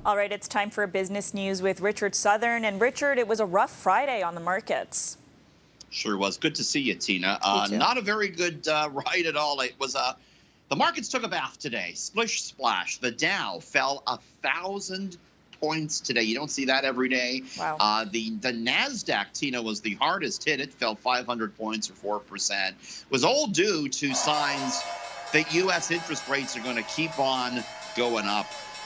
All right, it's time for business news with Richard Southern. And Richard, it was a rough Friday on the markets. Sure was. Good to see you, Tina. You too. Not a very good ride at all. It was the markets took a bath today. Splish splash. The Dow fell 1,000 points today. You don't see that every day. Wow. The Nasdaq, Tina, was the hardest hit. It fell 500 points or 4%. It was all due to signs that U.S. interest rates are going to keep on going up.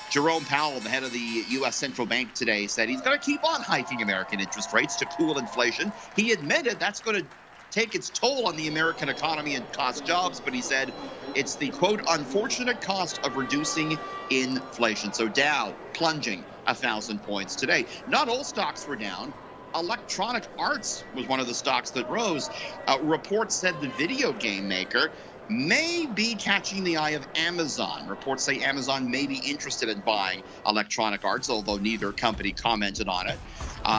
Jerome Powell, the head of the U.S. Central Bank today, said he's going to keep on hiking American interest rates to cool inflation. He admitted that's going to take its toll on the American economy and cost jobs, but he said it's the, quote, unfortunate cost of reducing inflation. So Dow plunging 1,000 points today. Not all stocks were down. Electronic Arts was one of the stocks that rose. Reports said the video game maker may be catching the eye of Amazon. Reports say Amazon may be interested in buying Electronic Arts, although neither company commented on it.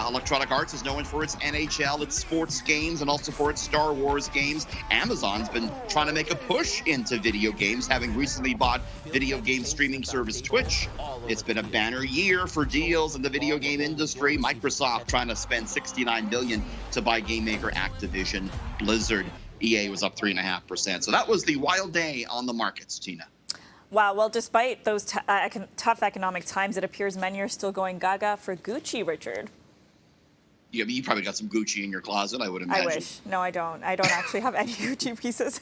Electronic Arts is known for its NHL, its sports games, and also for its Star Wars games. Amazon's been trying to make a push into video games, having recently bought video game streaming service Twitch. It's been a banner year for deals in the video game industry. Microsoft trying to spend $69 billion to buy game maker Activision Blizzard. EA was up 3.5%. So that was the wild day on the markets, Tina. Wow. Well, despite those tough economic times, it appears many are still going gaga for Gucci, Richard. Yeah, you probably got some Gucci in your closet, I would imagine. I wish. No, I don't. I don't actually have any Gucci pieces.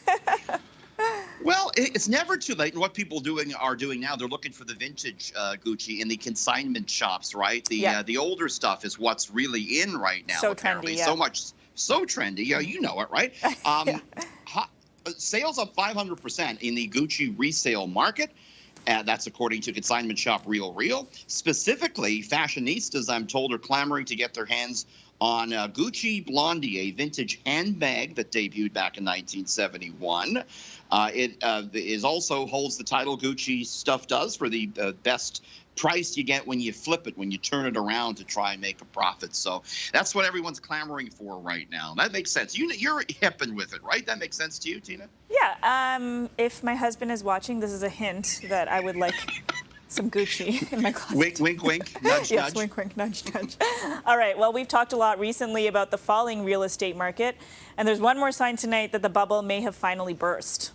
Well, it's never too late. And what people are doing now, they're looking for the vintage Gucci in the consignment shops, right? The older stuff is what's really in right now. So apparently. trendy, yeah. So trendy. Yeah, you know it, right? Sales up 500% in the Gucci resale market. That's according to consignment shop Real. Specifically, fashionistas, I'm told, are clamoring to get their hands on Gucci Blondie, a vintage handbag that debuted back in 1971. It is also holds the title Gucci stuff does for the best price you get when you flip it, when you turn it around to try and make a profit. So that's what everyone's clamoring for right now. That makes sense. You're hipping with it, right? That makes sense to you, Tina? Yeah. If my husband is watching, this is a hint that I would like some Gucci in my closet. Wink, wink, wink. Nudge, yes, nudge. wink, wink, nudge, nudge. All right. Well, we've talked a lot recently about the falling real estate market, and there's one more sign tonight that the bubble may have finally burst.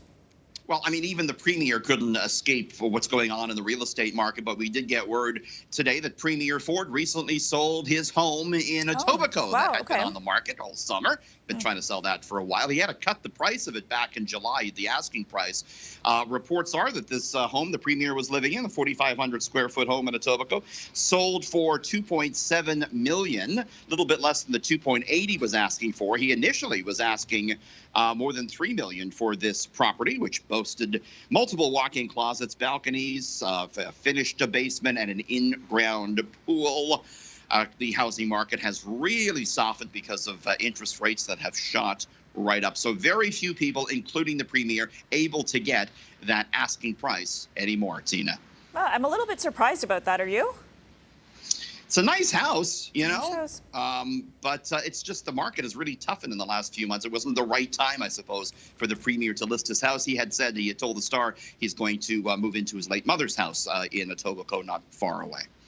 Well, I mean, even the premier couldn't escape for what's going on in the real estate market, but we did get word today that Premier Ford recently sold his home in Etobicoke. Wow, that had been on the market all summer. Been trying to sell that for a while. He had to cut the price of it back in July, the asking price. Reports are that this home the premier was living in, the 4,500 square foot home in Etobicoke, sold for $2.7 million, a little bit less than the 2.8 he was asking for. He initially was asking more than $3 million for this property, which boasted multiple walk-in closets, balconies, finished basement, and an in-ground pool. The housing market has really softened because of interest rates that have shot right up. So very few people, including the premier, able to get that asking price anymore, Tina. Well, I'm a little bit surprised about that. Are you? It's a nice house, you know, Nice house. but it's just the market has really toughened in the last few months. It wasn't the right time, I suppose, for the premier to list his house. He had told the Star he's going to move into his late mother's house in Etobicoke, not far away.